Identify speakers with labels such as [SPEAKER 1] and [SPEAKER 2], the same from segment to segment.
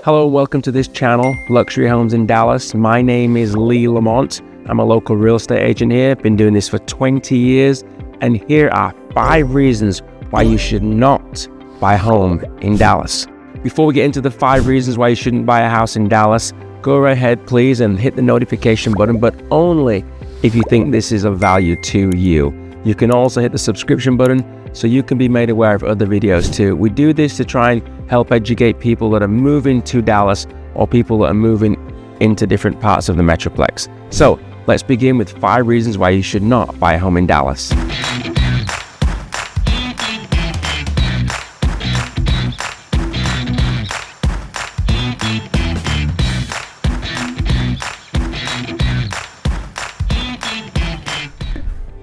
[SPEAKER 1] Hello, welcome to this channel, Luxury Homes in Dallas. My name is Lamont. I'm a local real estate agent here. Been doing this for 20 years. And here are 5 reasons why you should not buy a home in Dallas. Before we get into the 5 reasons why you shouldn't buy a house in Dallas, go right ahead, please, and hit the notification button, but only if you think this is of value to you. You can also hit the subscription button so you can be made aware of other videos too. We do this to try and help educate people that are moving to Dallas or people that are moving into different parts of the Metroplex. So let's begin with 5 reasons why you should not buy a home in Dallas.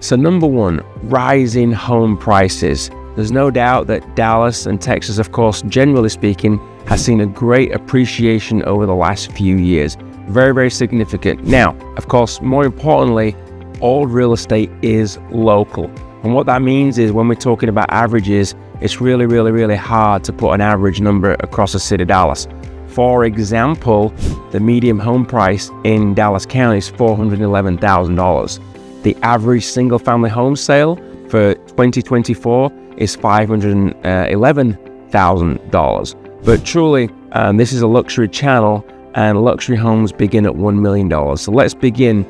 [SPEAKER 1] So number 1, rising home prices. There's no doubt that Dallas and Texas, of course, generally speaking, has seen a great appreciation over the last few years. Very, very significant. Now, of course, more importantly, all real estate is local. And what that means is when we're talking about averages, it's really hard to put an average number across the city of Dallas. For example, the median home price in Dallas County is $411,000. The average single-family home sale for 2024 is $511,000. But truly, this is a luxury channel, and luxury homes begin at $1 million. So let's begin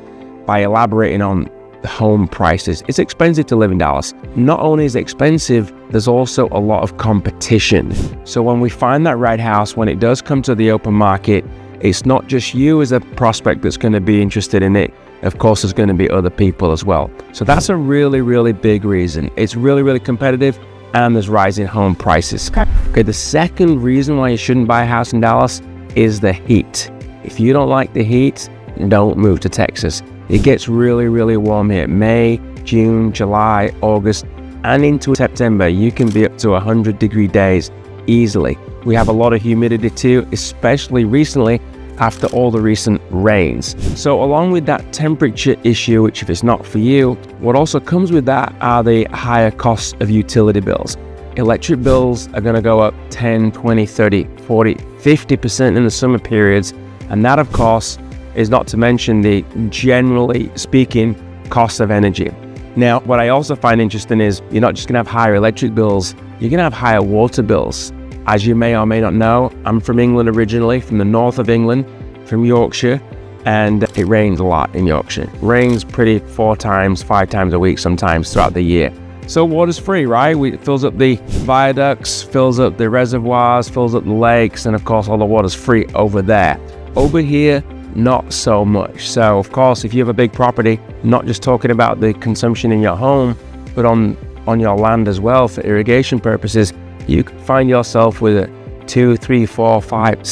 [SPEAKER 1] by elaborating on the home prices. It's expensive to live in Dallas. Not only is it expensive, there's also a lot of competition. So when we find that right house, when it does come to the open market, it's not just you as a prospect that's going to be interested in it. Of course, there's going to be other people as well. So that's a really big reason. It's really competitive, and there's rising home prices. Okay, the second reason why you shouldn't buy a house in Dallas is the heat. If you don't like the heat, don't move to Texas. It gets really warm here. May, June, July, August, and into September, you can be up to 100-degree days easily. We have a lot of humidity too, especially recently after all the recent rains. So along with that temperature issue, which if it's not for you, what also comes with that are the higher costs of utility bills. Electric bills are going to go up 10, 20, 30, 40, 50% in the summer periods. And that, of course, is not to mention the, generally speaking, cost of energy. Now, what I also find interesting is you're not just going to have higher electric bills, you're going to have higher water bills. As you may or may not know, I'm from England originally, from the north of England, from Yorkshire, and it rains a lot in Yorkshire. It rains pretty 4 times, 5 times a week sometimes throughout the year. So water's free, right? It fills up the viaducts, fills up the reservoirs, fills up the lakes, and of course all the water's free over there. Over here, not so much. So of course, if you have a big property, not just talking about the consumption in your home, but on your land as well for irrigation purposes, you could find yourself with a $200, $300, $400, $500,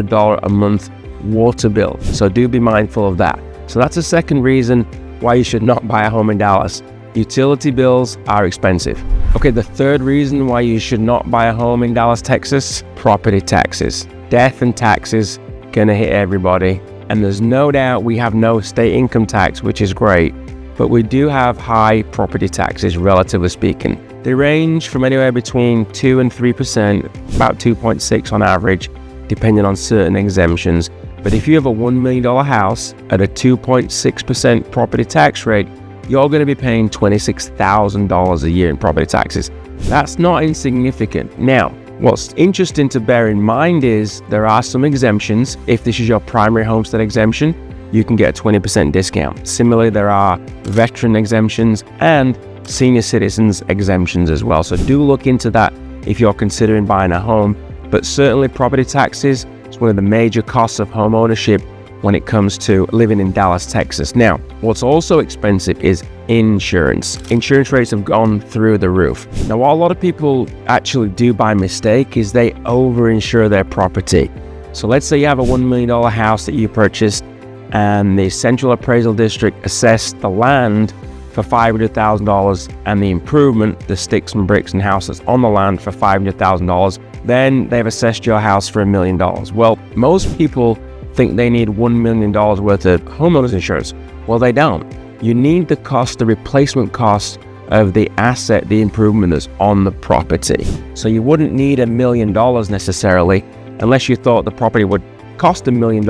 [SPEAKER 1] $600 a month water bill. So do be mindful of that. So that's the second reason why you should not buy a home in Dallas. Utility bills are expensive. Okay, the third reason why you should not buy a home in Dallas, Texas, property taxes. Death and taxes gonna hit everybody. And there's no doubt we have no state income tax, which is great, but we do have high property taxes, relatively speaking. They range from anywhere between 2 and 3%, about 2.6 on average, depending on certain exemptions. But if you have a $1 million house at a 2.6% property tax rate, you're going to be paying $26,000 a year in property taxes. That's not insignificant. Now, what's interesting to bear in mind is there are some exemptions. If this is your primary homestead exemption, you can get a 20% discount. Similarly, there are veteran exemptions and senior citizens exemptions as well. So do look into that if you're considering buying a home. But certainly property taxes is one of the major costs of home ownership when it comes to living in Dallas, Texas. Now, what's also expensive is insurance. Insurance rates have gone through the roof. Now, what a lot of people actually do by mistake is they over-insure their property. So let's say you have a $1 million house that you purchased and the Central Appraisal District assessed the land for $500,000 and the improvement, the sticks and bricks and houses on the land for $500,000. Then they've assessed your house for $1 million. Well, most people think they need $1 million worth of homeowners insurance. Well, they don't. You need the cost, the replacement cost of the asset, the improvement that's on the property. So you wouldn't need $1 million necessarily unless you thought the property would cost $1 million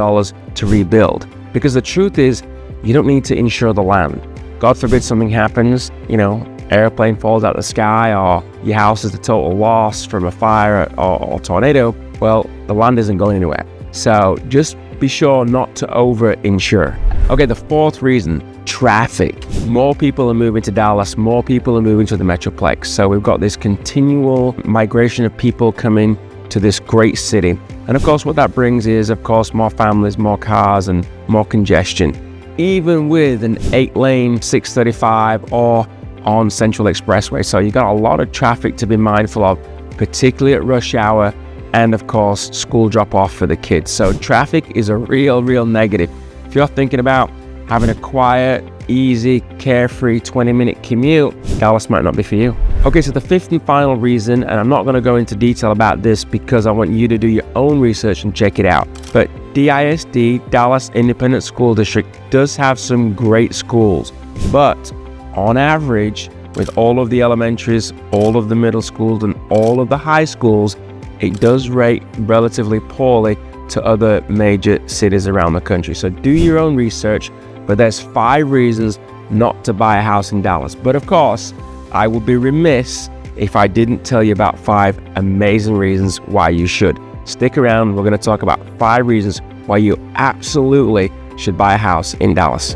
[SPEAKER 1] to rebuild. Because the truth is, you don't need to insure the land. God forbid something happens, airplane falls out of the sky, or your house is a total loss from a fire or tornado. Well, the land isn't going anywhere. So just be sure not to over-insure. Okay, the fourth reason, traffic. More people are moving to Dallas, more people are moving to the Metroplex. So we've got this continual migration of people coming to this great city. And of course, what that brings is, of course, more families, more cars, and more congestion. Even with an 8-lane 635 or on Central Expressway. So you got a lot of traffic to be mindful of, particularly at rush hour, and of course, school drop-off for the kids. So traffic is a real negative. If you're thinking about having a quiet, easy, carefree 20-minute commute, Dallas might not be for you. Okay, so the fifth and final reason, and I'm not going to go into detail about this because I want you to do your own research and check it out, but DISD, Dallas Independent School District, does have some great schools, but on average, with all of the elementaries, all of the middle schools, and all of the high schools, it does rate relatively poorly to other major cities around the country. So do your own research, but there's 5 reasons not to buy a house in Dallas. But of course, I would be remiss if I didn't tell you about 5 amazing reasons why you should. Stick around, we're going to talk about 5 reasons why you absolutely should buy a house in Dallas.